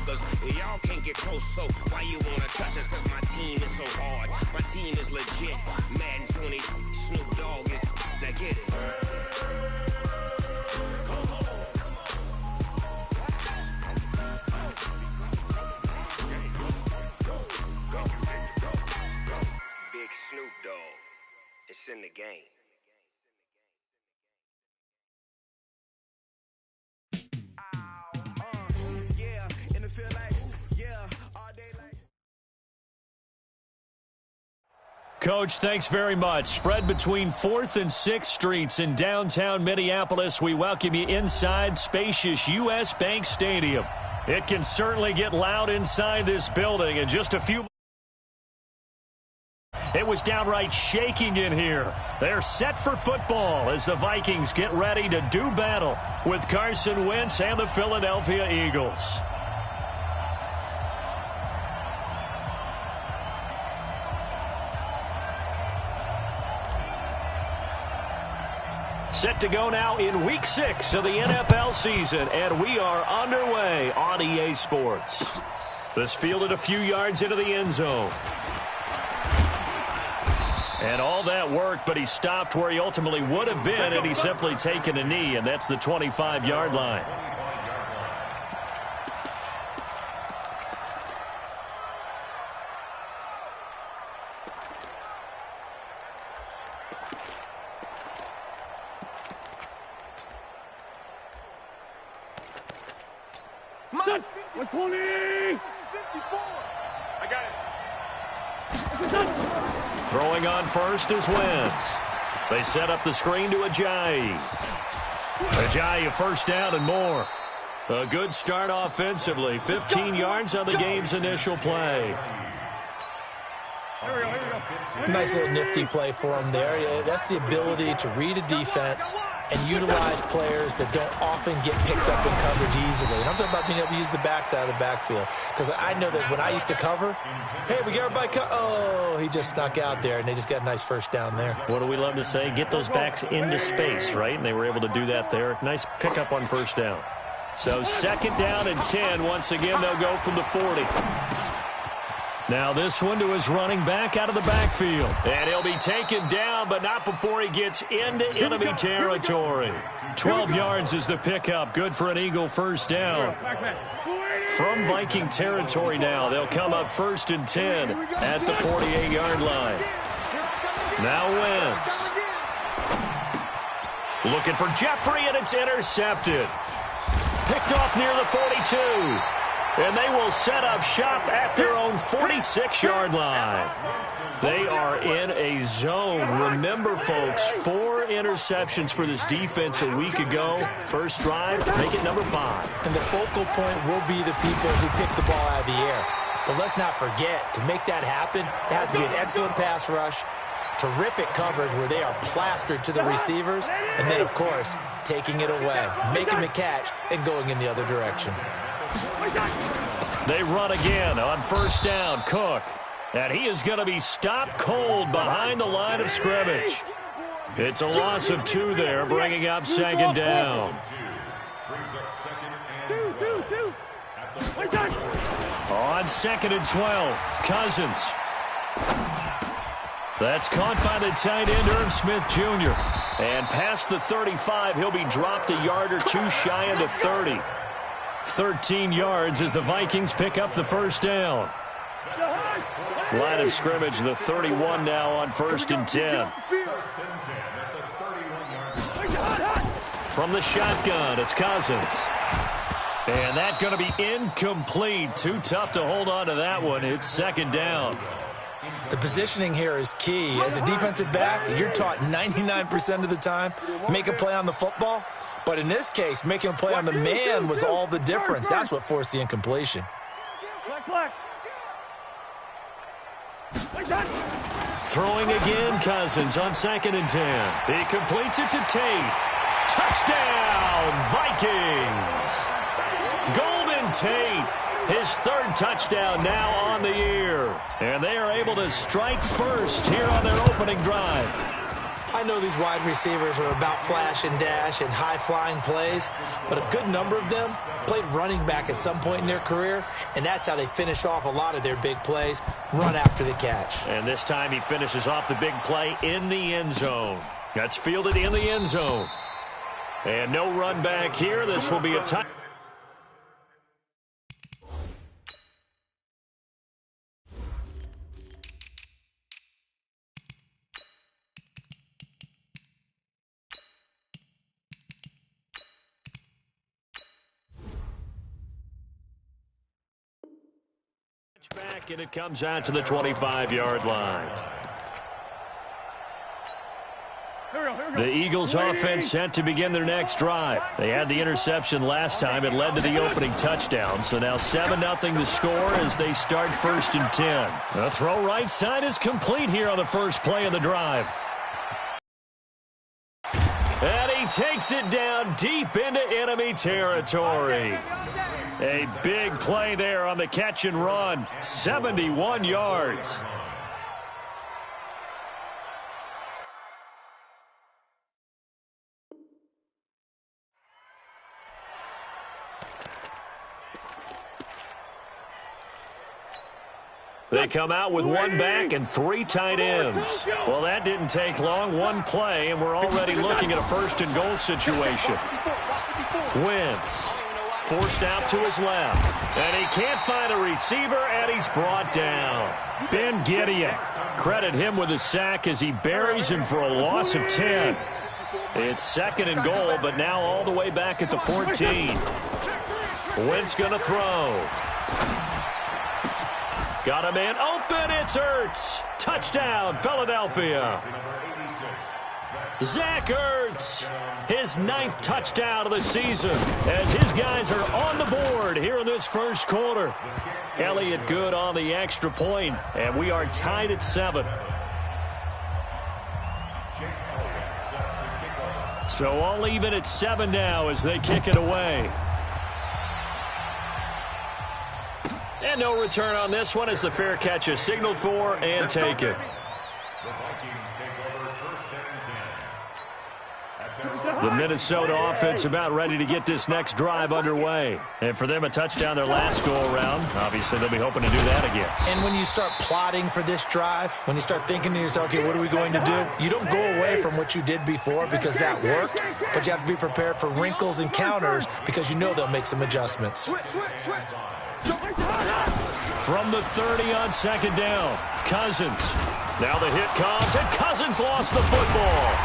suckers. Y'all can't get close, so why you wanna touch us? Cause my team is so hard. My team is legit. Madden 20, Snoop Dogg is. Now get it. Big Snoop Dogg. It's in the game. Coach, thanks very much. Spread between 4th and 6th Streets in downtown Minneapolis. We welcome you inside spacious U.S. Bank Stadium. It can certainly get loud inside this building in just a few. It was downright shaking in here. They're set for football as the Vikings get ready to do battle with Carson Wentz and the Philadelphia Eagles. Set to go now in Week 6 of the NFL season, and we are underway on EA Sports. This fielded a few yards into the end zone. And all that work, but he stopped where he ultimately would have been, and he's simply taken a knee, and that's the 25-yard line. Set. 120. 54. I got it. Throwing on first is Wentz. They set up the screen to Ajayi. Ajayi a first down and more. A good start offensively. 15 yards on the game's initial play. Nice little nifty play for him there. That's the ability to read a defense and utilize players that don't often get picked up in coverage easily. And I'm talking about being able to use the backside of the backfield. Because I know that when I used to cover, hey, we got everybody oh, he just snuck out there, and they just got a nice first down there. What do we love to say? Get those backs into space, right? And they were able to do that there. Nice pickup on first down. So second down and 10. Once again, they'll go from the 40. Now this one to his running back out of the backfield. And he'll be taken down, but not before he gets into enemy territory. 12 yards is the pickup. Good for an Eagle first down. From Viking territory now, they'll come up first and 10 at the 48-yard line. Now Wentz. Looking for Jeffrey, and it's intercepted. Picked off near the 42. And they will set up shop at their own 46-yard line. They are in a zone. Remember, folks, 4 interceptions for this defense a week ago. First drive, make it number 5. And the focal point will be the people who pick the ball out of the air. But let's not forget, to make that happen, it has to be an excellent pass rush, terrific coverage where they are plastered to the receivers, and then, of course, taking it away, making the catch, and going in the other direction. They run again on first down. Cook. And he is going to be stopped cold behind the line of scrimmage. It's a loss of 2 there, bringing up second down. On second and 12, Cousins. That's caught by the tight end, Irv Smith Jr. And past the 35, he'll be dropped a yard or 2 shy of the 30. 13 yards as the Vikings pick up the first down. Line of scrimmage, the 31 now on first and 10. From the shotgun, it's Cousins. And that's going to be incomplete. Too tough to hold on to that one. It's second down. The positioning here is key. As a defensive back, you're taught 99% of the time, make a play on the football. But in this case, making a play on the man was all the difference. That's what forced the incompletion. Throwing again, Cousins on second and 10. He completes it to Tate. Touchdown, Vikings! Golden Tate, his 3rd touchdown now on the year. And they are able to strike first here on their opening drive. I know these wide receivers are about flash and dash and high-flying plays, but a good number of them played running back at some point in their career, and that's how they finish off a lot of their big plays, run after the catch. And this time he finishes off the big play in the end zone. That's fielded in the end zone. And no run back here. This will be a touchdown. Back, and it comes out to the 25-yard line. The Eagles offense set to begin their next drive. They had the interception last time. It led to the opening touchdown. So now 7-0 the score as they start 1st and 10. The throw right side is complete here on the first play of the drive. And he takes it down deep into enemy territory. A big play there on the catch and run. 71 yards. They come out with one back and 3 tight ends. Well, that didn't take long. One play, and we're already looking at a 1st and goal situation. Wentz forced out to his left. And he can't find a receiver, and he's brought down. Ben Gideon. Credit him with a sack as he buries him for a loss of 10. It's 2nd and goal, but now all the way back at the 14. Wentz going to throw. Got a man open. It's Ertz. Touchdown, Philadelphia. Zach Ertz, his 9th touchdown of the season as his guys are on the board here in this first quarter. Elliott good on the extra point, and we are tied at 7. So all even at 7 now as they kick it away. And no return on this one as the fair catch is signaled for and taken. The Minnesota offense about ready to get this next drive underway. And for them, a touchdown their last go-around. Obviously, they'll be hoping to do that again. And when you start plotting for this drive, when you start thinking to yourself, okay, what are we going to do? You don't go away from what you did before because that worked, but you have to be prepared for wrinkles and counters because you know they'll make some adjustments. From the 30 on 2nd down, Cousins. Now the hit comes, and Cousins lost the football.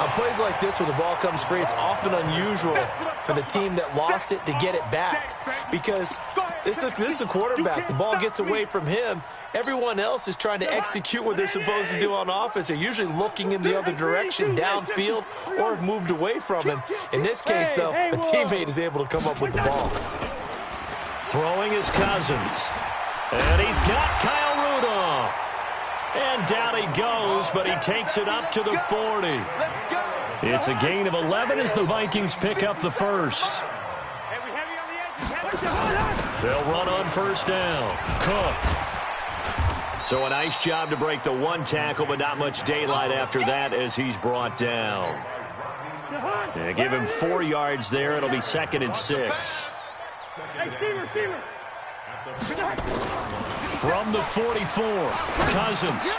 On plays like this where the ball comes free, it's often unusual for the team that lost it to get it back because this is a quarterback. The ball gets away from him. Everyone else is trying to execute what they're supposed to do on offense. They're usually looking in the other direction, downfield, or have moved away from him. In this case, though, a teammate is able to come up with the ball. Throwing is Cousins. And he's got Kyle Rudolph. And down he goes, but he takes it up to the 40. It's a gain of 11 as the Vikings pick up the first. They'll run on 1st down. Cook. So a nice job to break the 1 tackle, but not much daylight after that as he's brought down. Yeah, give him 4 yards there. It'll be 2nd and 6. From the 44, Cousins.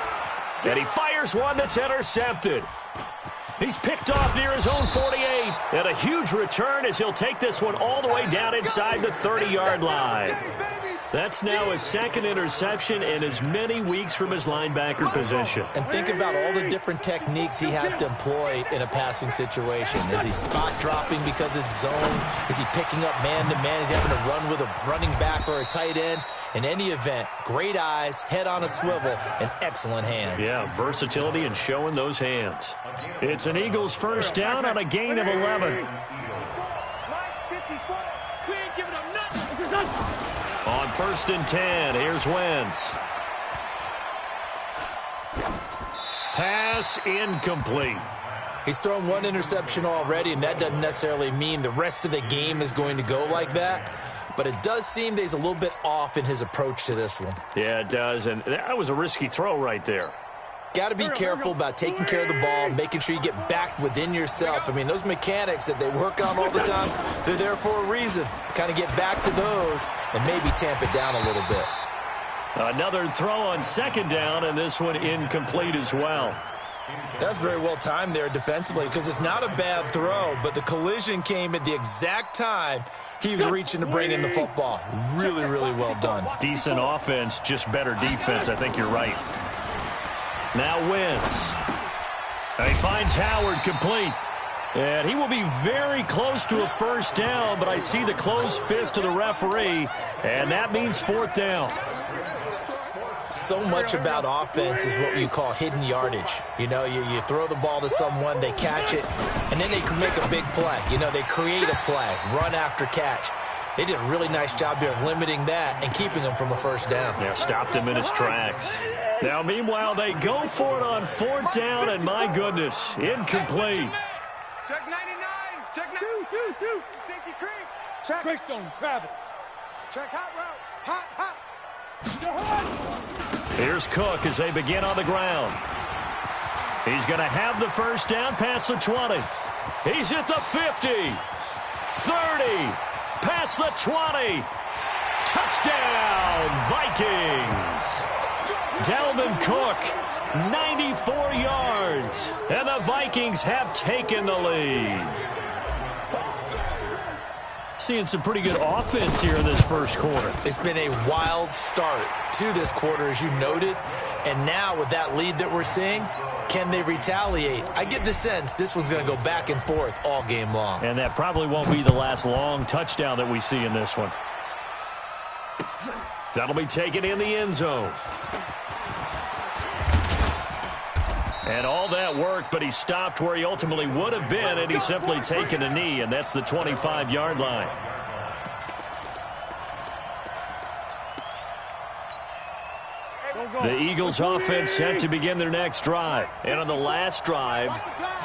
And he fires one that's intercepted. He's picked off near his own 48. And a huge return as he'll take this one all the way down inside the 30-yard line. That's now his 2nd interception in as many weeks from his linebacker position. And think about all the different techniques he has to employ in a passing situation. Is he spot dropping because it's zone? Is he picking up man-to-man? Is he having to run with a running back or a tight end? In any event, great eyes, head on a swivel, and excellent hands. Yeah, versatility and showing those hands. It's an Eagles 1st down on a gain of 11. On 1st and 10, here's Wentz. Pass incomplete. He's thrown 1 interception already, and that doesn't necessarily mean the rest of the game is going to go like that. But it does seem that he's a little bit off in his approach to this one. Yeah, it does, and that was a risky throw right there. Got to be careful about taking care of the ball, making sure you get back within yourself. I mean, those mechanics that they work on all the time, they're there for a reason. Kind of get back to those and maybe tamp it down a little bit. Another throw on second down, and this one incomplete as well. That's very well timed there defensively because it's not a bad throw, but the collision came at the exact time he was reaching to bring in the football. Really, really well done. Decent offense, just better defense. I think you're right. Now Wentz. And he finds Howard complete. And he will be very close to a first down, but I see the closed fist of the referee, and that means fourth down. So much about offense is what you call hidden yardage. You know, you throw the ball to someone, they catch it, and then they can make a big play. You know, they create a play, run after catch. They did a really nice job there of limiting that and keeping him from a first down. Yeah, stopped him in his tracks. Now, meanwhile, they go for it on fourth down, and my goodness, incomplete. Check 99. Check 2. Safety creep. Check. Greystone, travel. Check hot route. Hot. Here's Cook as they begin on the ground. He's going to have the first down past the 20. He's at the 50. 30. Past the 20. Touchdown, Vikings. Dalvin Cook, 94 yards. And the Vikings have taken the lead. Seeing some pretty good offense here in this first quarter. It's been a wild start to this quarter, as you noted. And now with that lead that we're seeing, can they retaliate? I get the sense this one's going to go back and forth all game long. And that probably won't be the last long touchdown that we see in this one. That'll be taken in the end zone. And all that work, but he stopped where he ultimately would have been, and he's simply taken a knee, and that's the 25-yard line. The Eagles offense set to begin their next drive. And on the last drive,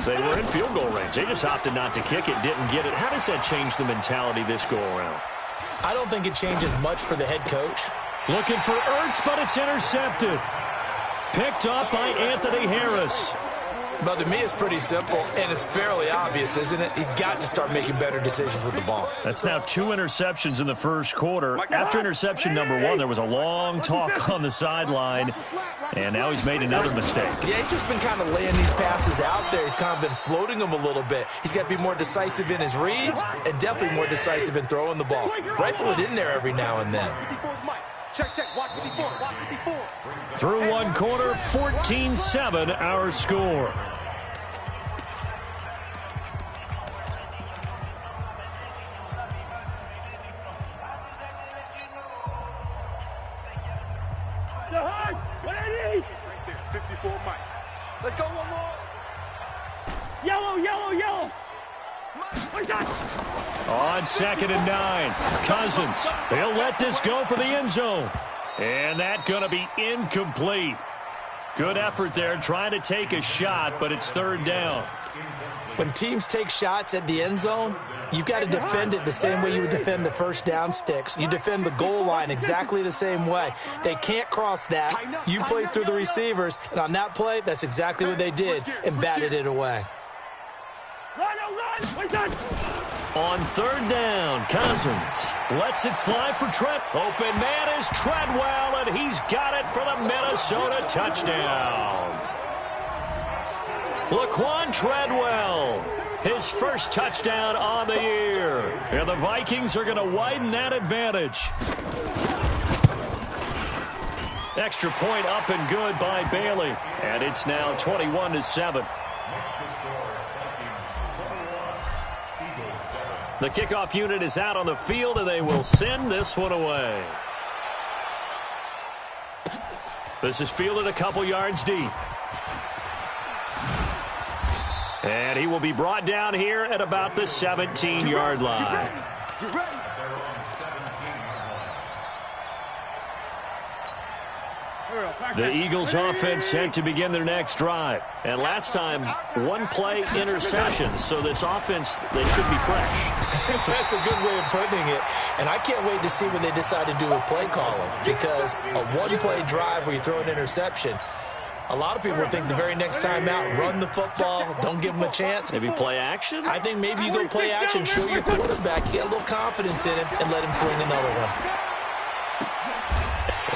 they were in field goal range. They just opted not to kick it, didn't get it. How does that change the mentality this go-around? I don't think it changes much for the head coach. Looking for Ertz, but it's intercepted. Picked up by Anthony Harris. But to me, it's pretty simple, and it's fairly obvious, isn't it? He's got to start making better decisions with the ball. That's now 2 interceptions in the first quarter. After interception number 1, there was a long talk on the sideline, and now he's made another mistake. Yeah, he's just been kind of laying these passes out there. He's kind of been floating them a little bit. He's got to be more decisive in his reads and definitely more decisive in throwing the ball. Rifle it in there every now and then. Check. Watch 54. Through one quarter, 14-7 our score. Right there, 54 Mike. Let's go one more. Yellow. On 2nd and 9, Cousins. He'll let this go for the end zone. And that's going to be incomplete. Good effort there trying to take a shot, but it's third down. When teams take shots at the end zone, you've got to defend it the same way you would defend the first down sticks. You defend the goal line exactly the same way. They can't cross that. You play through the receivers, and on that play, that's exactly what they did and batted it away. On third down, Cousins lets it fly for Trent. Open man is Treadwell, and he's got it for the Minnesota touchdown. Laquan Treadwell, his first touchdown on the year. And the Vikings are going to widen that advantage. Extra point up and good by Bailey. And it's now 21-7. The kickoff unit is out on the field, and they will send this one away. This is fielded a couple yards deep. And he will be brought down here at about the 17-yard line. The Eagles offense set to begin their next drive. And last time, 1-play interception. So this offense, they should be fresh. That's a good way of putting it. And I can't wait to see what they decide to do with play calling. Because a 1-play drive where you throw an interception, A lot of people think the very next time out, run the football, don't give him a chance. Maybe play action? I think maybe you go play action, show your quarterback, get a little confidence in him, and let him fling another one.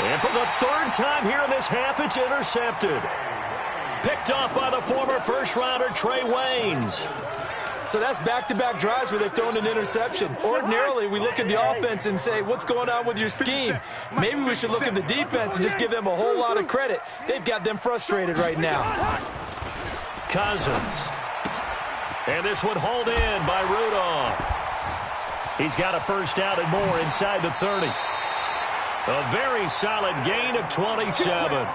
And for the third time here in this half, it's intercepted. Picked off by the former first-rounder Trey Waynes. So that's back-to-back drives where they've thrown an interception. Ordinarily, we look at the offense and say, what's going on with your scheme? Maybe we should look at the defense and just give them a whole lot of credit. They've got them frustrated right now. Cousins. And this one hauled in by Rudolph. He's got a first down and more inside the 30. A very solid gain of 27.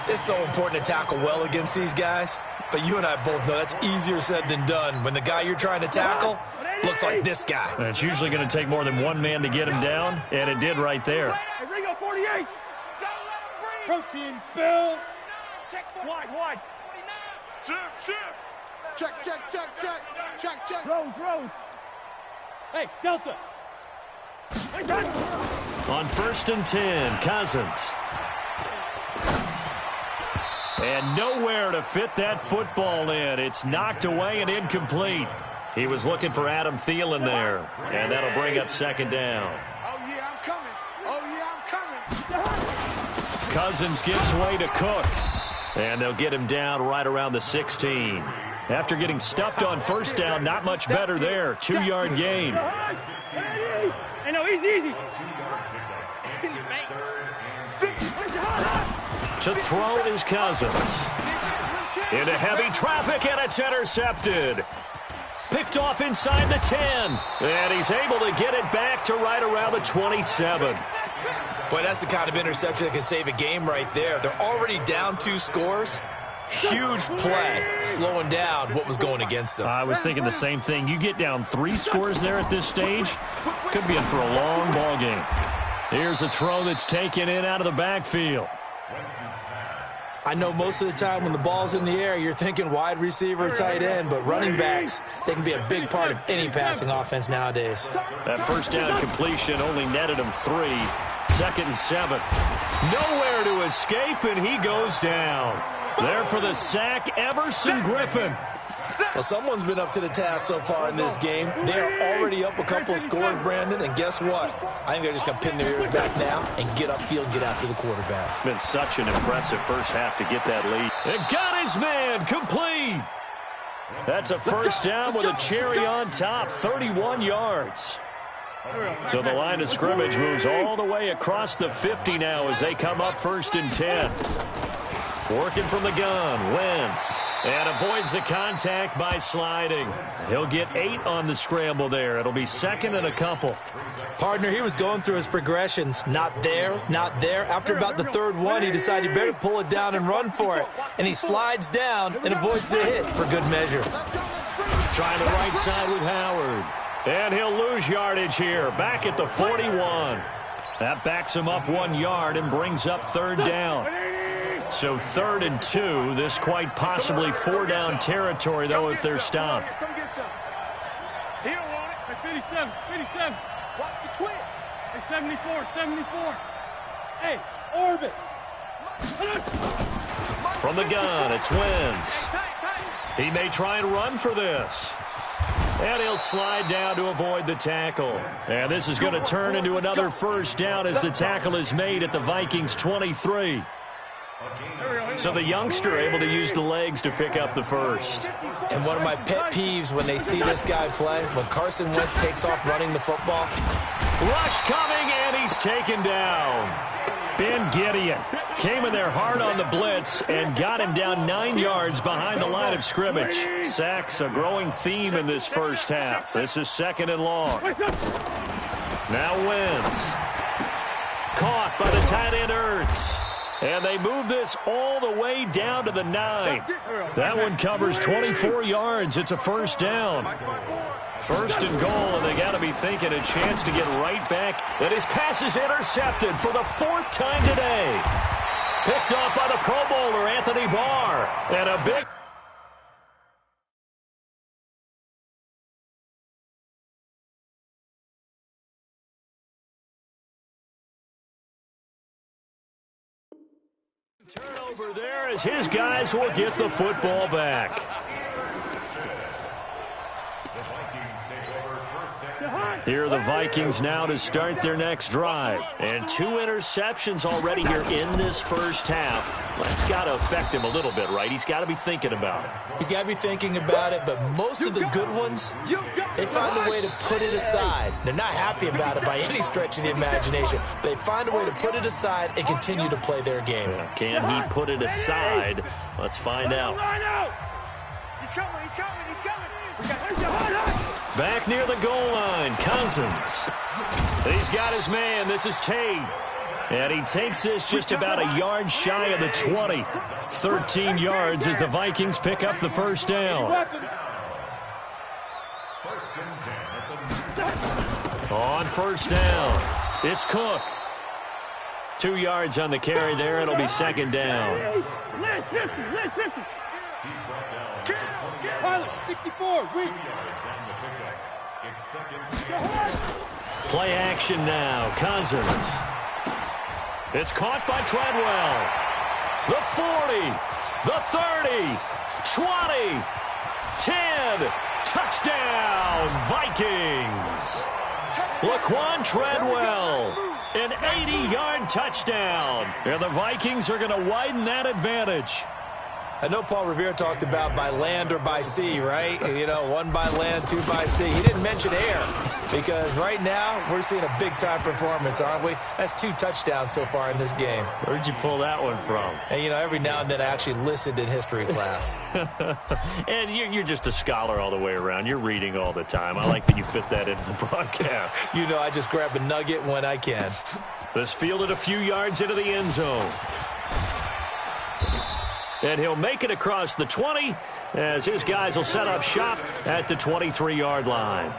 It's so important to tackle well against these guys. But you and I both know that's easier said than done when the guy you're trying to tackle looks like this guy. And it's usually going to take more than one man to get him down, and it did right there. Hey, Ringo, 48. Protein spill. Check wide. 49. Check. Rose. Hey, Delta. On 1st and 10, Cousins. And nowhere to fit that football in. It's knocked away and incomplete. He was looking for Adam Thielen there. And that'll bring up 2nd down. Oh, yeah, I'm coming. Cousins gives way to Cook. And they'll get him down right around the 16. After getting stuffed on 1st down, not much better there. 2-yard gain. Hey, no, easy. To throw is Cousins. Into heavy traffic, and it's intercepted. Picked off inside the 10. And he's able to get it back to right around the 27. Boy, that's the kind of interception that can save a game right there. They're already down 2 scores. Huge play, slowing down what was going against them. I was thinking the same thing. You get down 3 scores there at this stage, could be in for a long ball game. Here's a throw that's taken in out of the backfield. I know most of the time when the ball's in the air, you're thinking wide receiver, tight end, but running backs, they can be a big part of any passing offense nowadays. That 1st down completion only netted him 3. 2nd and 7. Nowhere to escape, and he goes down. There for the sack, Everson Griffin. Well, someone's been up to the task so far in this game. They're already up a couple of scores, Brandon, and guess what? I think they're just going to pin their ears back now and get upfield, get after the quarterback. Been such an impressive first half to get that lead. And got his man complete. That's a 1st down with a cherry on top, 31 yards. So the line of scrimmage moves all the way across the 50 now as they come up 1st and 10. Working from the gun, Wentz. And avoids the contact by sliding. He'll get 8 on the scramble there. It'll be 2nd and a couple. Partner, he was going through his progressions. Not there, not there. After about the 3rd one, he decided he better pull it down and run for it. And he slides down and avoids the hit for good measure. Trying the right side with Howard. And he'll lose yardage here. Back at the 41. That backs him up 1 yard and brings up 3rd down. So 3rd and 2. This quite possibly 4-down territory, though, if they're stopped. He don't want it. 57. Watch the twins. Hey, 74. Hey, orbit. From the gun, it's Wentz. He may try and run for this. And he'll slide down to avoid the tackle. And this is going to turn into another 1st down as the tackle is made at the Vikings' 23. So the youngster able to use the legs to pick up the 1st. And one of my pet peeves when they see this guy play, when Carson Wentz takes off running the football. Rush coming, and he's taken down. Ben Gideon came in there hard on the blitz and got him down 9 yards behind the line of scrimmage. Sacks a growing theme in this first half. This is 2nd and long. Now Wentz. Caught by the tight end Ertz. And they move this all the way down to the 9. That one covers 24 yards. It's a 1st down. 1st and goal, and they got to be thinking a chance to get right back. And his pass is intercepted for the 4th time today. Picked off by the Pro Bowler, Anthony Barr. And a big... Turnover there as his guys will get the football back. Here are the Vikings now to start their next drive. And 2 interceptions already here in this first half. That's got to affect him a little bit, right? He's got to be thinking about it. He's got to be thinking about it, but most of the good ones, they find a way to put it aside. They're not happy about it by any stretch of the imagination. They find a way to put it aside and continue to play their game. Can he put it aside? Let's find out. He's coming, he's coming, he's coming. Back near the goal line, Cousins. He's got his man. This is Tate. And he takes this just about a yard shy of the 20. 13 yards as the Vikings pick up the first down. On first down, it's Cook. 2 yards on the carry there. It'll be second down. 64, Play action now. Cousins. It's caught by Treadwell. The 40, the 30, 20, 10. Touchdown, Vikings. Laquan Treadwell, an 80-yard touchdown. And the Vikings are going to widen that advantage. I know Paul Revere talked about by land or by sea, right? You know, 1 by land, 2 by sea. He didn't mention air because right now we're seeing a big-time performance, aren't we? That's 2 touchdowns so far in this game. Where'd you pull that one from? And, you know, every now and then I actually listened in history class. And you're just a scholar all the way around. You're reading all the time. I like that you fit that into the broadcast. You know, I just grab a nugget when I can. This fielded a few yards into the end zone. And he'll make it across the 20 as his guys will set up shop at the 23-yard line.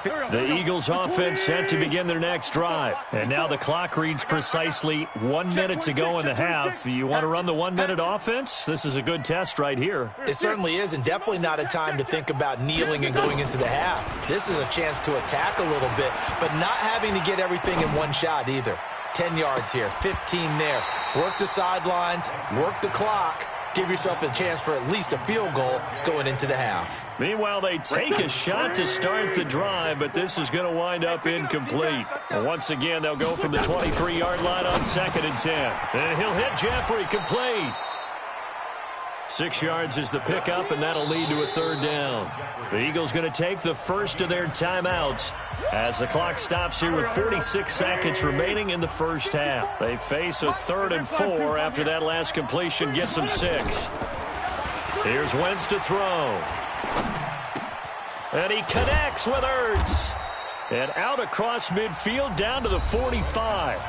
The Eagles offense set to begin their next drive. And now the clock reads precisely 1 minute to go in the half. You want to run the 1-minute offense? This is a good test right here. It certainly is, and definitely not a time to think about kneeling and going into the half. This is a chance to attack a little bit, but not having to get everything in one shot either. 10 yards here, 15 there. Work the sidelines, work the clock. Give yourself a chance for at least a field goal going into the half. Meanwhile, they take a shot to start the drive, but this is going to wind up incomplete. And once again, they'll go from the 23-yard line on 2nd and 10. And he'll hit Jeffrey complete. 6 yards is the pickup, and that'll lead to a 3rd down. The Eagles going to take the first of their timeouts as the clock stops here with 46 seconds remaining in the first half. They face a 3rd and 4 after that last completion gets them 6. Here's Wentz to throw. And he connects with Ertz. And out across midfield down to the 45.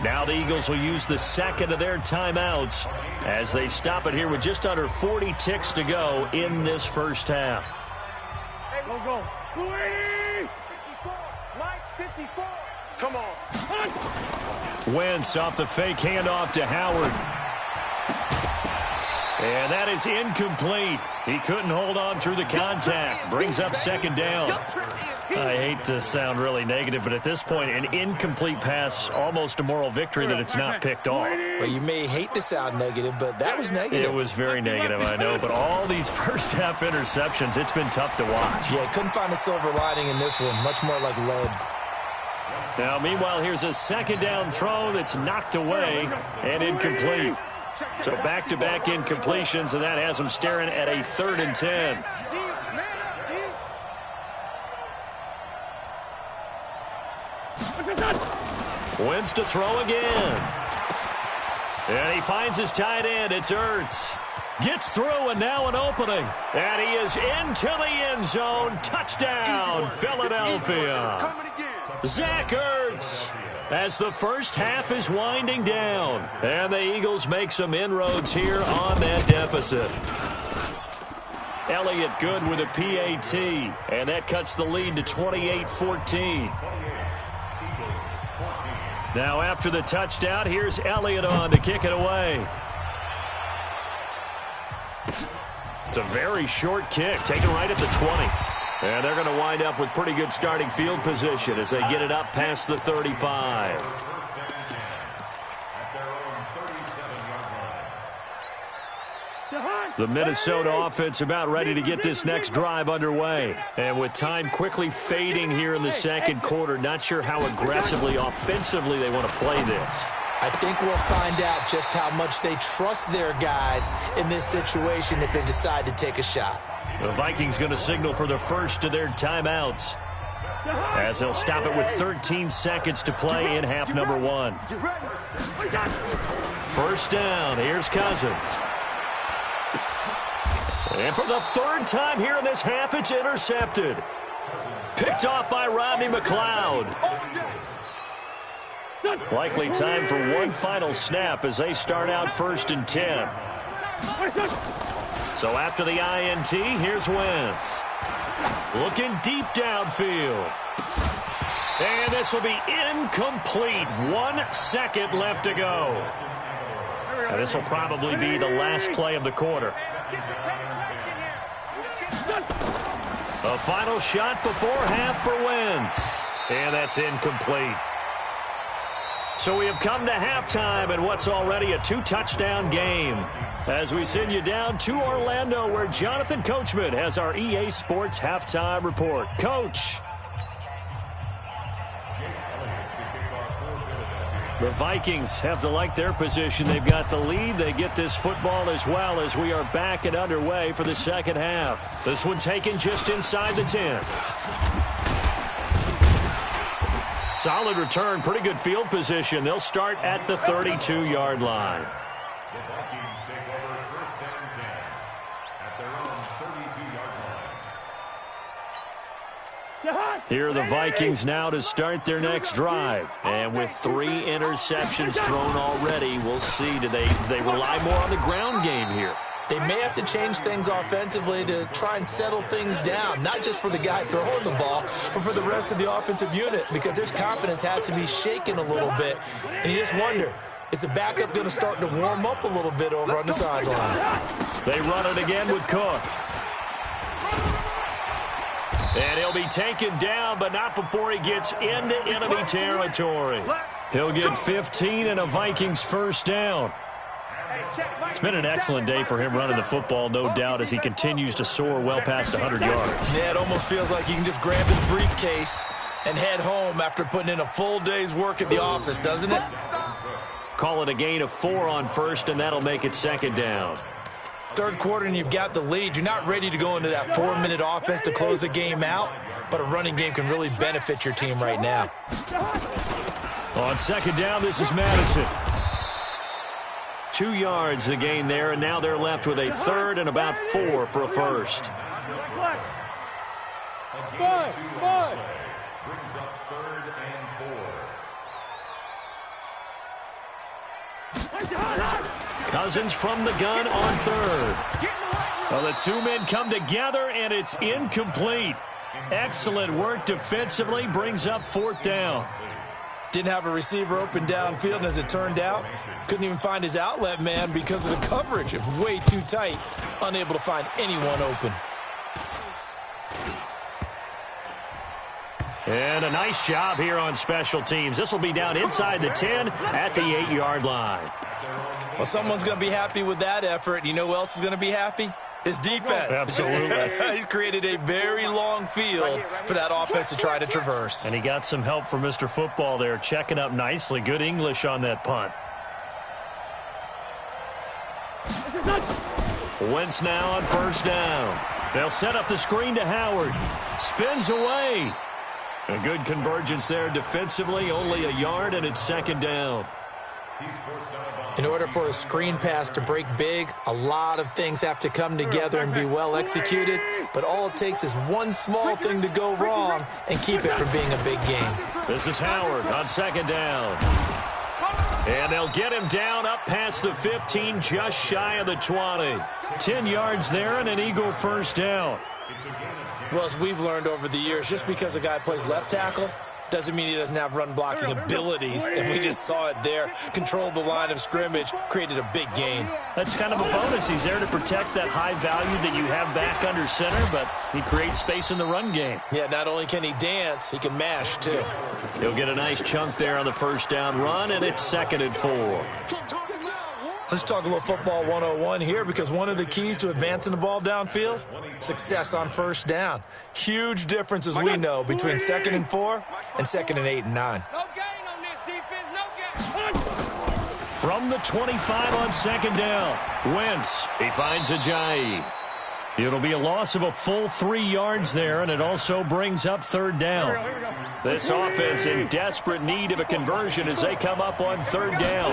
Now the Eagles will use the second of their timeouts as they stop it here with just under 40 ticks to go in this first half. Go, go. 54. Mike, 54. Come on. Wentz off the fake handoff to Howard. And that is incomplete. He couldn't hold on through the contact. Brings up 2nd down. I hate to sound really negative, but at this point, an incomplete pass, almost a moral victory that it's not picked off. Well, you may hate to sound negative, but that was negative. It was very negative, I know. But all these first-half interceptions, it's been tough to watch. Yeah, couldn't find a silver lining in this one. Much more like lead. Now, meanwhile, here's a 2nd down throw that's knocked away and incomplete. So back-to-back incompletions, and that has them staring at a 3rd and 10. Wentz to throw again. And he finds his tight end. It's Ertz. Gets through, and now an opening. And he is into the end zone. Touchdown, Philadelphia. Zach Ertz. As the first half is winding down. And the Eagles make some inroads here on that deficit. Elliott good with a PAT. And that cuts the lead to 28-14. Now after the touchdown, here's Elliott on to kick it away. It's a very short kick, taken right at the 20. And they're going to wind up with pretty good starting field position as they get it up past the 35. The Minnesota offense about ready to get this next drive underway. And with time quickly fading here in the second quarter, not sure how aggressively, offensively they want to play this. I think we'll find out just how much they trust their guys in this situation if they decide to take a shot. The Vikings going to signal for the first of their timeouts, as they'll stop it with 13 seconds to play in half number one. First down, here's Cousins. And for the third time here in this half, it's intercepted. Picked off by Rodney McLeod. Likely time for one final snap as they start out 1st and 10. So after the INT, here's Wentz. Looking deep downfield. And this will be incomplete. 1 second left to go. And this will probably be the last play of the quarter. A final shot before half for Wentz. And that's incomplete. So we have come to halftime in what's already a 2-touchdown game, as we send you down to Orlando, where Jonathan Coachman has our EA Sports Halftime Report. Coach. The Vikings have to like their position. They've got the lead. They get this football as well, as we are back and underway for the second half. This one taken just inside the 10. Solid return, pretty good field position. They'll start at the 32-yard line. Here are the Vikings now to start their next drive. And with 3 interceptions thrown already, we'll see. Do they rely more on the ground game here? They may have to change things offensively to try and settle things down, not just for the guy throwing the ball, but for the rest of the offensive unit, because their confidence has to be shaken a little bit. And you just wonder, is the backup going to start to warm up a little bit over on the sideline? They run it again with Cook. And he'll be taken down, but not before he gets into enemy territory. He'll get 15 and a Vikings first down. It's been an excellent day for him running the football, no doubt, as he continues to soar well past 100 yards. Yeah, it almost feels like he can just grab his briefcase and head home after putting in a full day's work at the office, doesn't it? Call it a gain of 4 on first, and that'll make it second down. Third quarter and you've got the lead. You're not ready to go into that 4-minute offense to close the game out, but a running game can really benefit your team right now. On second down, this is Madison. 2 yards the gain there, and now they're left with a third and about 4 for a first. Five. Brings up 3rd and 4. Cousins from the gun on third. Well, the 2 men come together, and it's incomplete. Excellent work defensively, brings up 4th down. Didn't have a receiver open downfield, and as it turned out, couldn't even find his outlet man because of the coverage. It was way too tight, unable to find anyone open. And a nice job here on special teams. This will be down inside the 10 at the 8-yard line. Well, someone's going to be happy with that effort. And you know who else is going to be happy? His defense. Absolutely. He's created a very long field for that offense to try to traverse. And he got some help from Mr. Football there, checking up nicely. Good English on that punt. Wentz now on first down. They'll set up the screen to Howard. Spins away. A good convergence there defensively. Only a yard, and it's second down. In order for a screen pass to break big, a lot of things have to come together and be well executed. But all it takes is one small thing to go wrong and keep it from being a big game. This is Howard on second down. And they'll get him down up past the 15, just shy of the 20. 10 yards there and an Eagle first down. Well, as we've learned over the years, just because a guy plays left tackle doesn't mean he doesn't have run blocking abilities, and we just saw it there. Controlled the line of scrimmage, created a big gain. That's kind of a bonus. He's there to protect that high value that you have back under center, but he creates space in the run game. Yeah, not only can he dance, he can mash, too. He'll get a nice chunk there on the first down run, and it's second and 4. Let's talk a little football 101 here, because one of the keys to advancing the ball downfield, success on first down. Huge difference, as we know, between 2nd and 4 and 2nd and 8 and 9. No gain on this defense, no gain. From the 25 on 2nd down, Wentz, he finds Ajayi. It'll be a loss of a full 3 yards there, and it also brings up 3rd down. This offense in desperate need of a conversion as they come up on 3rd down.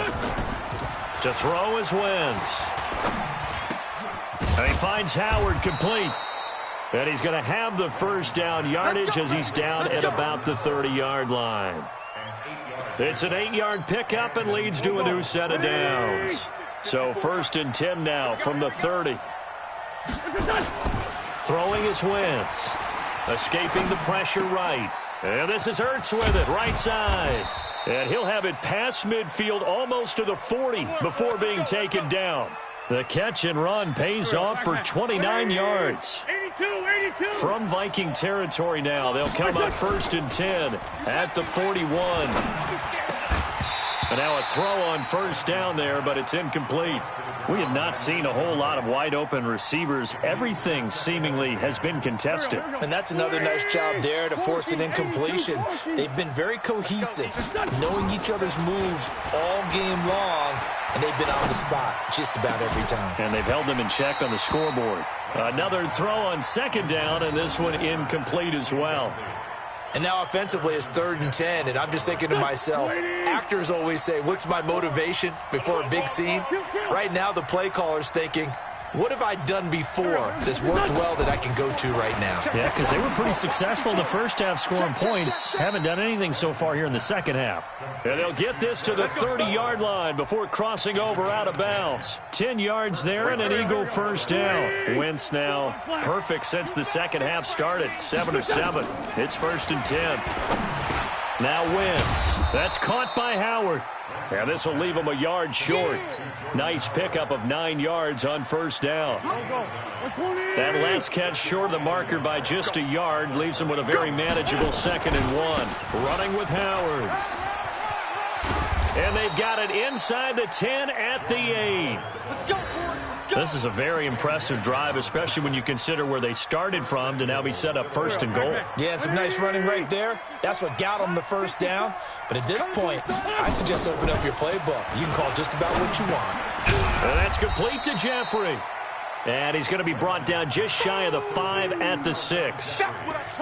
To throw is Wentz. And he finds Howard complete. And he's going to have the first down yardage as he's down at about the 30-yard line. It's an 8-yard pickup and leads to a new set of downs. So 1st and 10 now from the 30. Throwing is Wentz. Escaping the pressure right. And this is Ertz with it, right side. And he'll have it past midfield almost to the 40 before being taken down. The catch and run pays off for 29 yards. 82. From Viking territory now, they'll come up 1st and 10 at the 41. And now a throw on 1st down there, but it's incomplete. We have not seen a whole lot of wide-open receivers. Everything seemingly has been contested. And that's another nice job there to force an incompletion. They've been very cohesive, knowing each other's moves all game long, and they've been on the spot just about every time. And they've held them in check on the scoreboard. Another throw on 2nd down, and this one incomplete as well. And now offensively it's 3rd and 10, and I'm just thinking to myself, actors always say, what's my motivation before a big scene? Right now the play caller's thinking, what have I done before that's worked well that I can go to right now? Yeah, because they were pretty successful in the first half scoring points. Haven't done anything so far here in the second half. And they'll get this to the 30-yard line before crossing over out of bounds. 10 yards there and an Eagle first down. Wentz now perfect since the second half started. 7 of 7. It's 1st and 10. Now Wentz. That's caught by Howard. And this will leave him a yard short. Nice pickup of 9 yards on 1st down. That last catch short of the marker by just a yard leaves him with a very manageable 2nd and 1. Running with Howard. And they've got it inside the 10 at the 8. This is a very impressive drive, especially when you consider where they started from to now be set up 1st and goal. Yeah, and some nice running right there. That's what got them the 1st down. But at this point, I suggest open up your playbook. You can call just about what you want. And that's complete to Jeffrey. And he's going to be brought down just shy of the 5 at the 6.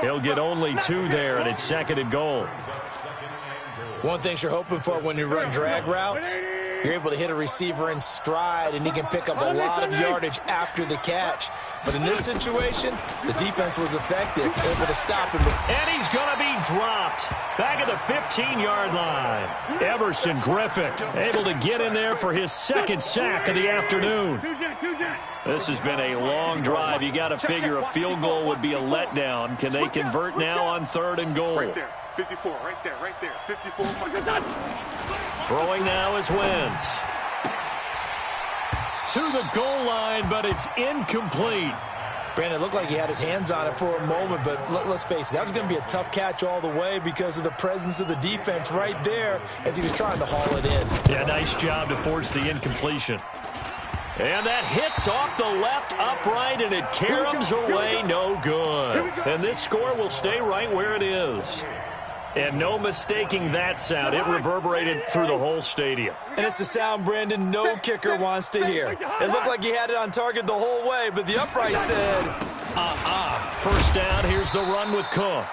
He'll get only 2 there, and it's 2nd and goal. One thing you're hoping for when you run drag routes, you're able to hit a receiver in stride, and he can pick up a lot of yardage after the catch. But in this situation, the defense was effective, able to stop him. And he's going to be dropped back at the 15-yard line. Everson Griffin able to get in there for his 2nd sack of the afternoon. This has been a long drive. You got to figure a field goal would be a letdown. Can they convert now on 3rd and goal? Right there. 54, right there. 54. Throwing now is Wentz. To the goal line, but it's incomplete. Brandon, it looked like he had his hands on it for a moment, but let's face it, that was going to be a tough catch all the way because of the presence of the defense right there as he was trying to haul it in. Yeah, nice job to force the incompletion. And that hits off the left upright, and it caroms away, no good. And this score will stay right where it is. And no mistaking that sound. It reverberated through the whole stadium. And it's the sound, Brandon, no kicker wants to hear. It looked like he had it on target the whole way, but the upright said, First down, here's the run with Cook.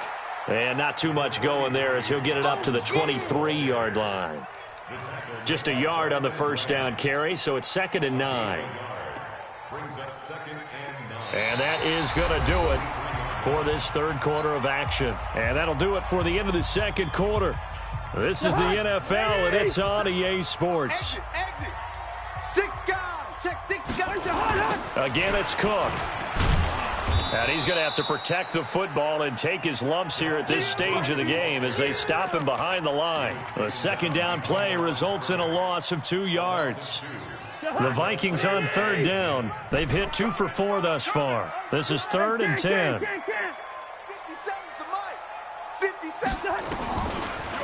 And not too much going there as he'll get it up to the 23-yard line. Just a yard on the first down carry, so it's 2nd and 9. And that is going to do it for this 3rd quarter of action. And that'll do it for the end of the 2nd quarter. This is the NFL, and it's on EA Sports. Exit. 6 guys. Check 6 guys. Again, it's Cook. And he's going to have to protect the football and take his lumps here at this stage of the game as they stop him behind the line. A 2nd down play results in a loss of 2 yards. The Vikings on 3rd down. They've hit 2 for 4 thus far. This is 3rd and 10. 57's the mic. 57.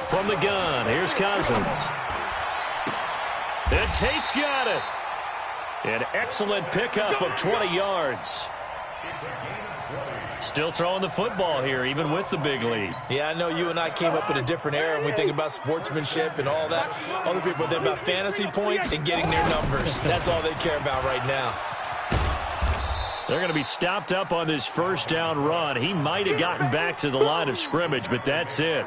From the gun, here's Cousins. And Tate's got it. An excellent pickup of 20 yards. Still throwing the football here, even with the big lead. Yeah, I know you and I came up in a different era and we think about sportsmanship and all that. Other people think about fantasy points and getting their numbers. That's all they care about right now. They're going to be stopped up on this first down run. He might have gotten back to the line of scrimmage, but that's it.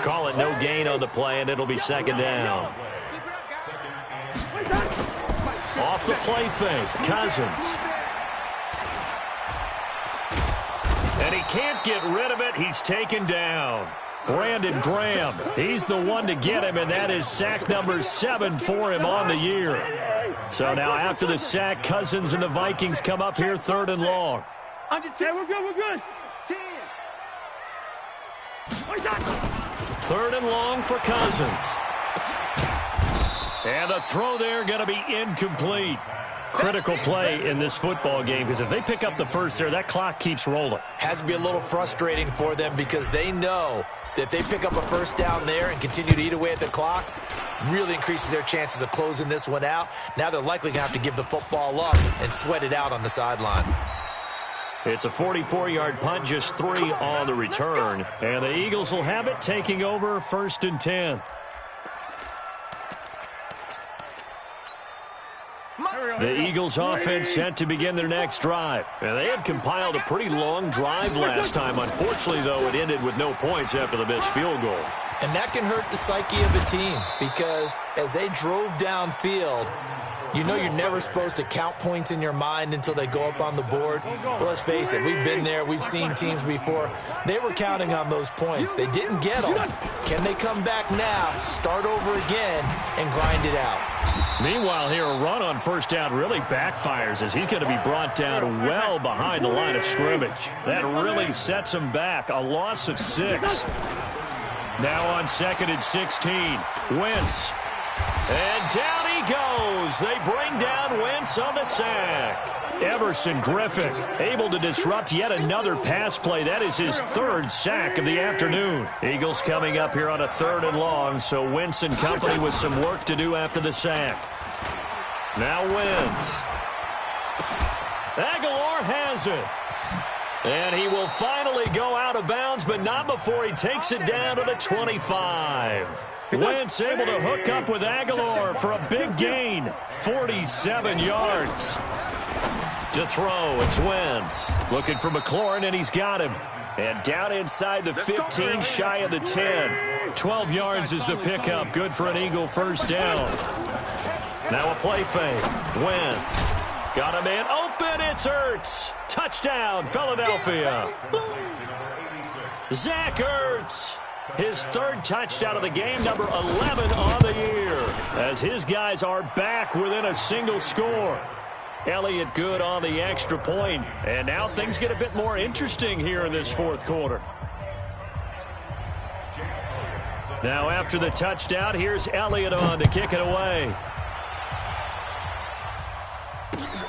Call it no gain on the play, and it'll be second down. Off the play fake, Cousins. And he can't get rid of it. He's taken down. Brandon Graham, he's the one to get him, and that is sack number 7 for him on the year. So now after the sack, Cousins and the Vikings come up here 3rd and long. Under 10, we're good. 10. 3rd and long for Cousins. And the throw there going to be incomplete. Critical play in this football game, because if they pick up the first there, that clock keeps rolling. Has to be a little frustrating for them because they know that if they pick up a first down there and continue to eat away at the clock, really increases their chances of closing this one out. Now they're likely going to have to give the football up and sweat it out on the sideline. It's a 44-yard punt, just 3 on the return. And the Eagles will have it, taking over 1st and 10. The Eagles offense set to begin their next drive. And they had compiled a pretty long drive last time. Unfortunately, though, it ended with no points after the missed field goal. And that can hurt the psyche of a team because as they drove downfield, you know you're never supposed to count points in your mind until they go up on the board. But let's face it, we've been there. We've seen teams before. They were counting on those points. They didn't get them. Can they come back now, start over again, and grind it out? Meanwhile, here, a run on first down really backfires as he's going to be brought down well behind the line of scrimmage. That really sets him back. A loss of 6. Now on 2nd and 16, Wentz. And down he goes. They bring down Wentz on the sack. Everson Griffin able to disrupt yet another pass play. That is his 3rd sack of the afternoon. Eagles coming up here on a 3rd and long, so Wentz and company with some work to do after the sack. Now Wentz. Aguilar has it. And he will finally go out of bounds, but not before he takes it down to the 25. Wentz able to hook up with Aguilar for a big gain. 47 yards. To throw, it's Wentz. Looking for McLaurin, and he's got him. And down inside the 15, shy of the 10. 12 yards is the pickup. Good for an Eagle first down. Now a play fake. Wentz. Got a man open. It's Ertz. Touchdown, Philadelphia. Zach Ertz. His 3rd touchdown of the game, number 11 on the year. As his guys are back within a single score. Elliott good on the extra point. And now things get a bit more interesting here in this 4th quarter. Now after the touchdown, here's Elliott on to kick it away.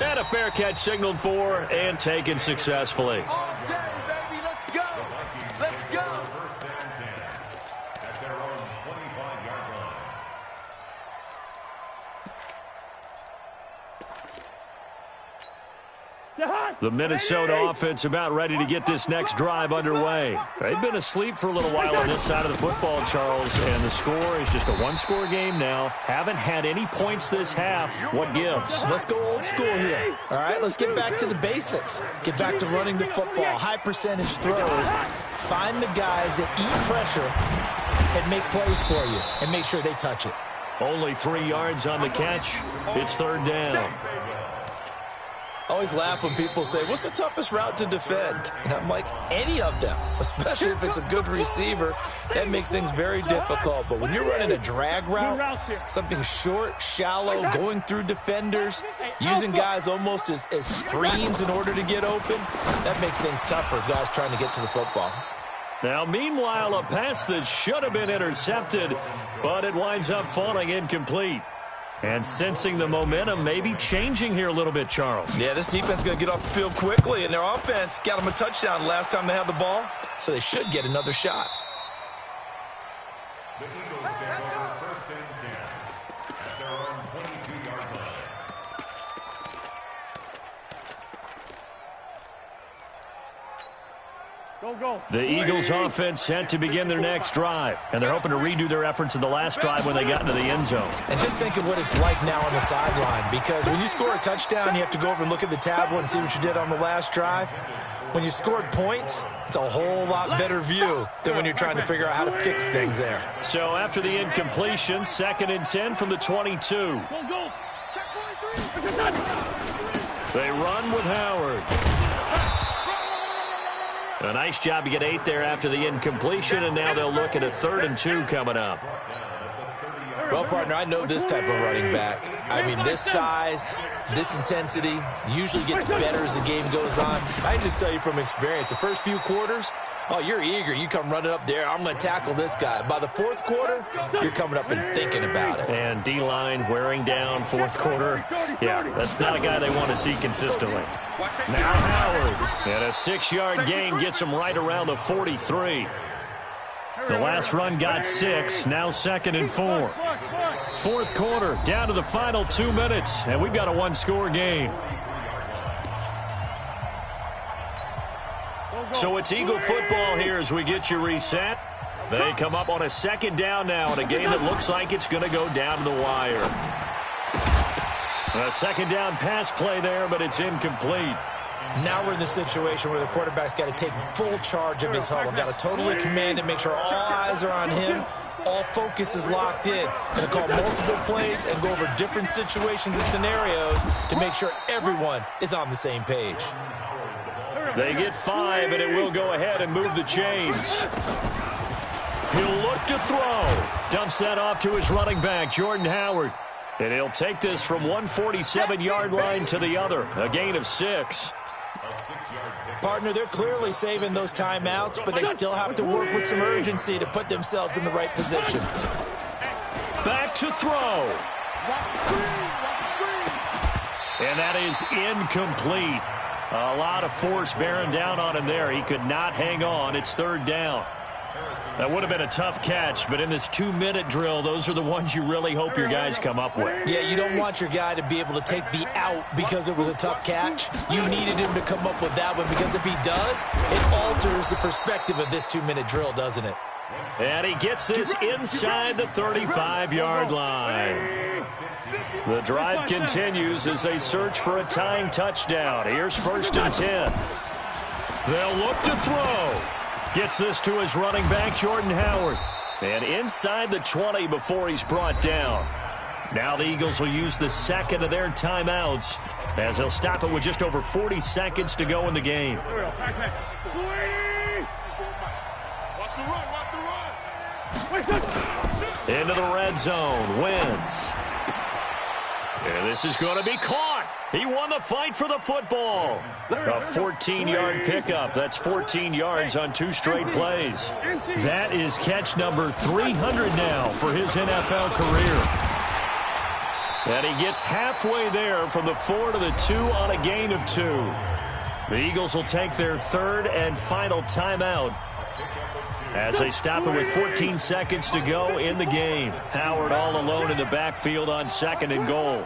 And a fair catch signaled for and taken successfully. The Minnesota offense about ready to get this next drive underway. They've been asleep for a little while on this side of the football, Charles, and the score is just a 1-score game now. Haven't had any points this half. What gives? Let's go old school here. All right, let's get back to the basics. Get back to running the football, high percentage throws. Find the guys that eat pressure and make plays for you and make sure they touch it. Only 3 yards on the catch. It's 3rd down. I always laugh when people say, what's the toughest route to defend? And I'm like, any of them, especially if it's a good receiver. That makes things very difficult. But when you're running a drag route, something short, shallow, going through defenders, using guys almost as screens in order to get open, that makes things tough for guys trying to get to the football. Now, meanwhile, a pass that should have been intercepted, but it winds up falling incomplete. And sensing the momentum maybe changing here a little bit, Charles. Yeah, this defense is going to get off the field quickly, and their offense got them a touchdown last time they had the ball, so they should get another shot. The Eagles get over 1st and 10 at their own 22-yard line. The Eagles offense set to begin their next drive, and they're hoping to redo their efforts in the last drive when they got into the end zone. And just think of what it's like now on the sideline, because when you score a touchdown, you have to go over and look at the tablet and see what you did on the last drive. When you scored points, it's a whole lot better view than when you're trying to figure out how to fix things there. So after the incompletion, 2nd and 10 from the 22. They run with Howard. A nice job to get 8 there after the incompletion, and now they'll look at a 3rd and 2 coming up. Well, partner, I know this type of running back. I mean, this size, this intensity usually gets better as the game goes on. I can just tell you from experience, the first few quarters, oh, you're eager. You come running up there, I'm going to tackle this guy. By the 4th quarter, you're coming up and thinking about it. And D-line wearing down 4th quarter. Yeah, that's not a guy they want to see consistently. Now Howard, and a 6-yard gain gets him right around the 43. The last run got 6, now 2nd and 4. 4th quarter, down to the final 2 minutes, and we've got a 1-score game. So it's Eagle football here as we get you reset. They come up on a 2nd down now in a game that looks like it's going to go down to the wire. A 2nd down pass play there, but it's incomplete. Now we're in the situation where the quarterback's got to take full charge of his huddle. Got to totally command it, make sure all eyes are on him. All focus is locked in. Going to call multiple plays and go over different situations and scenarios to make sure everyone is on the same page. They get 5, and it will go ahead and move the chains. He'll look to throw. Dumps that off to his running back, Jordan Howard. And he'll take this from 147-yard line to the other. A gain of 6. Partner, they're clearly saving those timeouts, but they still have to work with some urgency to put themselves in the right position. Back to throw. And that is incomplete. A lot of force bearing down on him there. He could not hang on. It's 3rd down. That would have been a tough catch, but in this 2-minute drill, those are the ones you really hope your guys come up with. Yeah, you don't want your guy to be able to take the out because it was a tough catch. You needed him to come up with that one, because if he does, it alters the perspective of this 2-minute drill, doesn't it? And he gets this inside the 35-yard line. The drive continues as they search for a tying touchdown. Here's 1st and 10. They'll look to throw. Gets this to his running back, Jordan Howard. And inside the 20 before he's brought down. Now the Eagles will use the 2nd of their timeouts as they'll stop it with just over 40 seconds to go in the game. Into the red zone. Wentz. And this is going to be caught. He won the fight for the football. A 14-yard pickup. That's 14 yards on 2 straight plays. That is catch number 300 now for his NFL career. And he gets halfway there from the 4 to the 2 on a gain of 2. The Eagles will take their 3rd and final timeout as they stop it with 14 seconds to go in the game. Howard all alone in the backfield on 2nd and goal.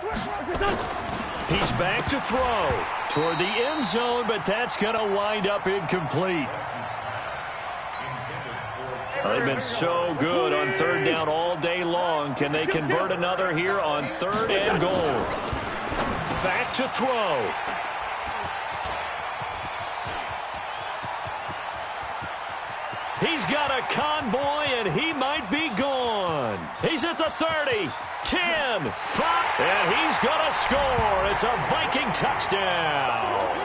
He's back to throw toward the end zone, but that's going to wind up incomplete. They've been so good on 3rd down all day long. Can they convert another here on 3rd and goal? Back to throw. He's got a convoy, and he might be gone. He's at the 30, 10, 5, and he's going to score. It's a Viking touchdown.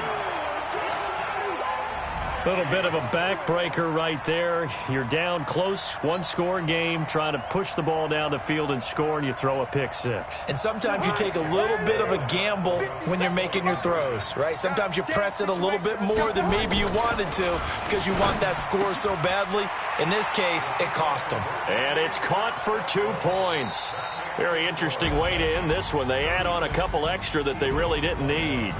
A little bit of a backbreaker right there. You're down close, 1-score game, trying to push the ball down the field and score, and you throw a pick 6. And sometimes you take a little bit of a gamble when you're making your throws, right? Sometimes you press it a little bit more than maybe you wanted to because you want that score so badly. In this case, it cost them. And it's caught for 2 points. Very interesting way to end this one. They add on a couple extra that they really didn't need.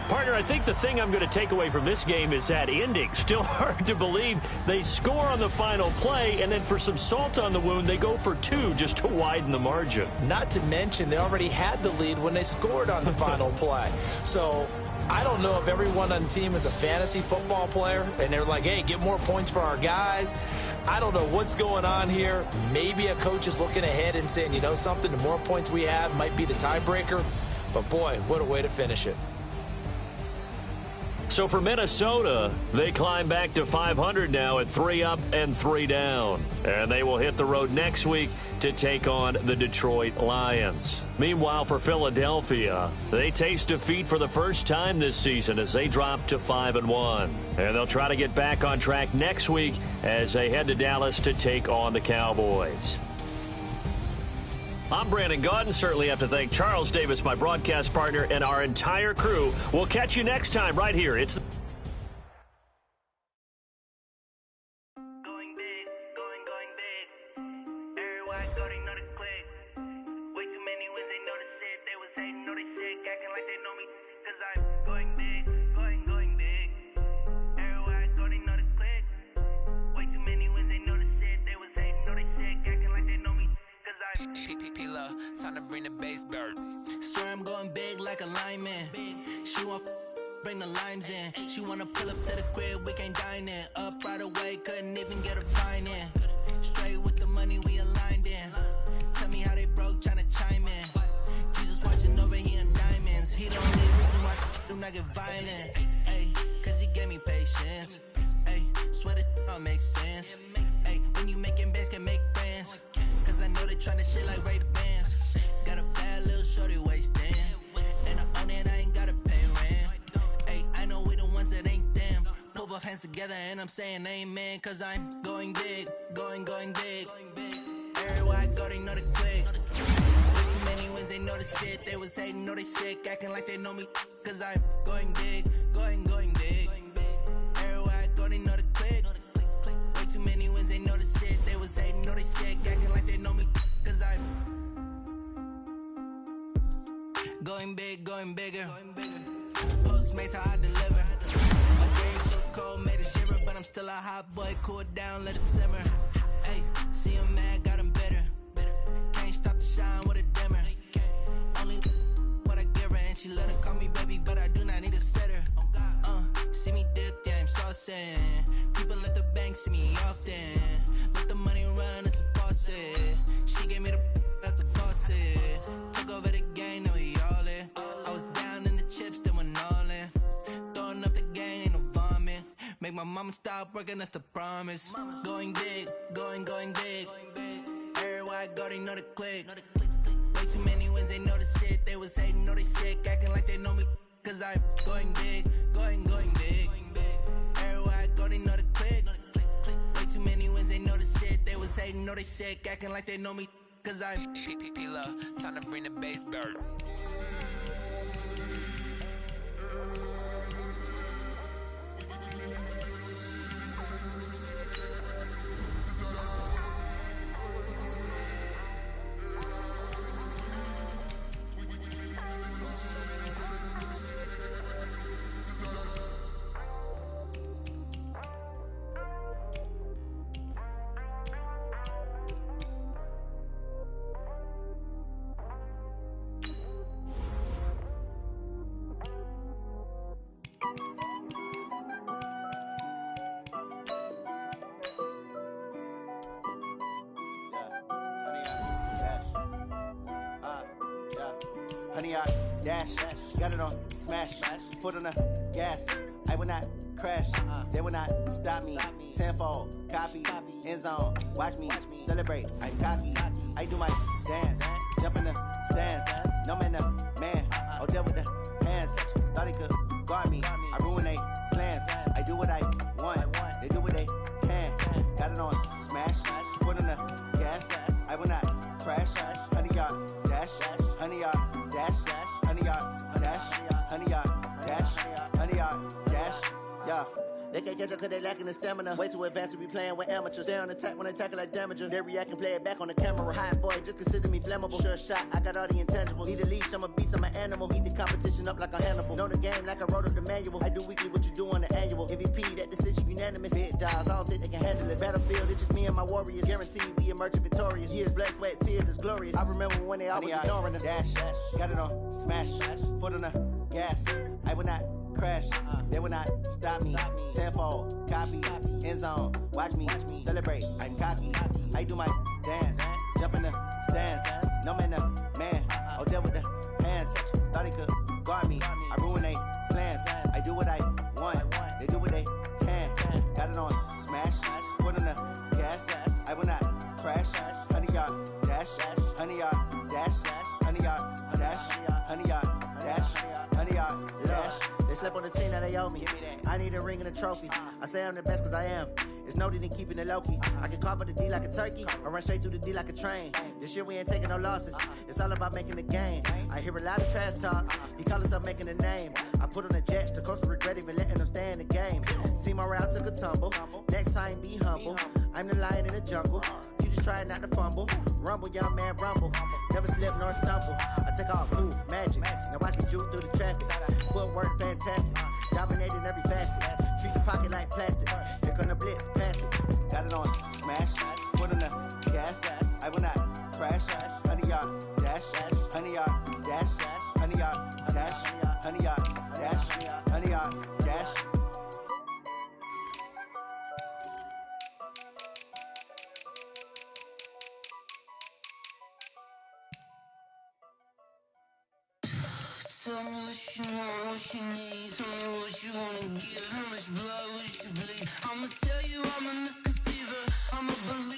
Partner, I think the thing I'm going to take away from this game is that ending. Still hard to believe they score on the final play, and then for some salt on the wound, they go for 2 just to widen the margin. Not to mention, they already had the lead when they scored on the final play. So I don't know if everyone on the team is a fantasy football player, and they're like, hey, get more points for our guys. I don't know what's going on here. Maybe a coach is looking ahead and saying, you know something, the more points we have might be the tiebreaker. But, boy, what a way to finish it. So for Minnesota, they climb back to 500 now at 3 up and 3 down. And they will hit the road next week to take on the Detroit Lions. Meanwhile, for Philadelphia, they taste defeat for the first time this season as they drop to 5-1. And they'll try to get back on track next week as they head to Dallas to take on the Cowboys. I'm Brandon Gaudin. Certainly have to thank Charles Davis, my broadcast partner, and our entire crew. We'll catch you next time right here. It's Going big, going big. Everybody go, they know the click. Way too many wins, they know the shit. They was hating, know they sick, acting like they know me. Cause I'm going big, going big. Everybody go, they know the click. Way too many wins, they know the shit. They was hating, know they sick, acting like they know me. Cause I'm P-P-P-Lo, time to bring the bass bird. swear I'm going big like a lineman. She want bring the limes in. She wanna pull up to the crib, we can't dine in. Up right away, couldn't even get a vine in. Straight with the money, we aligned in. Tell me how they broke, tryna chime in. Jesus watching over here in diamonds. He the only reason why I do not get violent. Ay, cause he gave me patience. Ay, swear that all makes sense. Ay, when you making bands, can make friends. Cause I know they tryna shit like Ray-Bans. Got a bad little shorty wasting. And I own it, I ain't gotta pay rent. Ay, I know we the ones that ain't them. Pull both hands together and I'm saying amen. Cause I'm going big, going big. Everywhere I go, they know the click. Way too many wins, they know the shit. They was hating, know they sick, acting like they know me. Cause I'm going big, going big. Everywhere I go, they know the click. Way too many wins, they know the shit. They was hating, know they sick, acting like they know me. Cause I'm going big, going bigger. Postmates how I deliver. My game too cold, made it shiver, but I'm still a hot boy. Cool it down, let it simmer. Hey, see him mad, got him bitter. Can't stop the shine with a dimmer. Only what I give her, and she let her call me baby, but I do not need a sitter. See me dip, yeah, I'm saucing. People at the bank see me often. Let the money run, it's a faucet. She gave me the that's a bosses. Took over the game, now we all in. I was down in the chips, then went all in. Throwing up the game, ain't no vomit. Make my mama stop working, that's the promise. Going big, going big. Everywhere I go, they know the click. Way too many wins, they know the shit. They was hating, know they sick, acting like they know me. Cause I'm going big, going big. Everywhere I go, they know the click. Way too many wins, they know the shit. They was hating, know they sick, acting like they know me. Cause I'm P-P-P-Lo, time to bring the bass bird. Honey, I dash, got it on smash, foot on the gas. I will not crash, they will not stop me. Tenfold, copy, end zone, watch me celebrate. I'm cocky, I do my dance, jump in the stands. No man, man, oh there with the hands. Thought he could guard me, I ruin they plans. I do what I want, they do what they can. Got it on smash, foot on the gas. I will not crash, honey, y'all dash, honey, y'all dash, honey, y'all dash, honey, y'all dash, honey, y'all dash, yeah. They can't catch up cause they lacking the stamina. Way too advanced to be playing with amateurs. Stay on attack when they tackle like damager. They react and play it back on the camera. Hot boy, just consider me flammable. Sure shot, I got all the intangibles. Need a leash, I'm a beast, I'm an animal. Eat the competition up like a Hannibal. Know the game like I wrote up the manual. I do weekly what you do on the annual. MVP, that decision unanimous. Big dials, I don't think they can handle it. Battlefield, it's just me and my warriors. Guaranteed we emerge victorious. Years, blood, sweat, tears, is glorious. I remember when they always ignoring us. Dash, got it on smash, foot on the gas. I will not crash. They will not stop me. Tenfold, copy, end zone. Watch me celebrate. I'm cocky. I do my dance. Jump in the stands. No man, man. Oh, deal with the hands. Thought he could guard me. I ruin they plans. I do what I want. They do what they can. Got it on smash. Foot on the gas. I will not crash. 100-yard dash. 100-yard dash. 100-yard dash. 100-yard dash. 100-yard dash. They slept on the team that they owe me. I need a ring and a trophy. I say I'm the best cause I am. It's noted in keeping it low-key. I can carve up the D like a turkey or run straight through the D like a train. This year we ain't taking no losses. It's all about making the game. I hear a lot of trash talk. He call himself making a name. I put on the Jets. The coach will regret even letting them stay in the game. Team morale took a tumble. Next time be humble. I'm the lion in the jungle. You just try not to fumble. Rumble, young man, rumble. Never slip nor stumble. I take off, move, magic. Now watch me juke through the traffic. Footwork fantastic. Dominating every facet. Treat the pocket like plastic. Here come the blitz, pass it. Got it on smash. Foot on the gas. I will not crash. 100-yard dash. 100-yard dash. 100-yard dash. 100-yard dash. 100-yard dash. Tell me what you want, what you need. Tell me what you wanna give. How much blood would you bleed? I'ma tell you I'm a misconceiver. I'm a believer.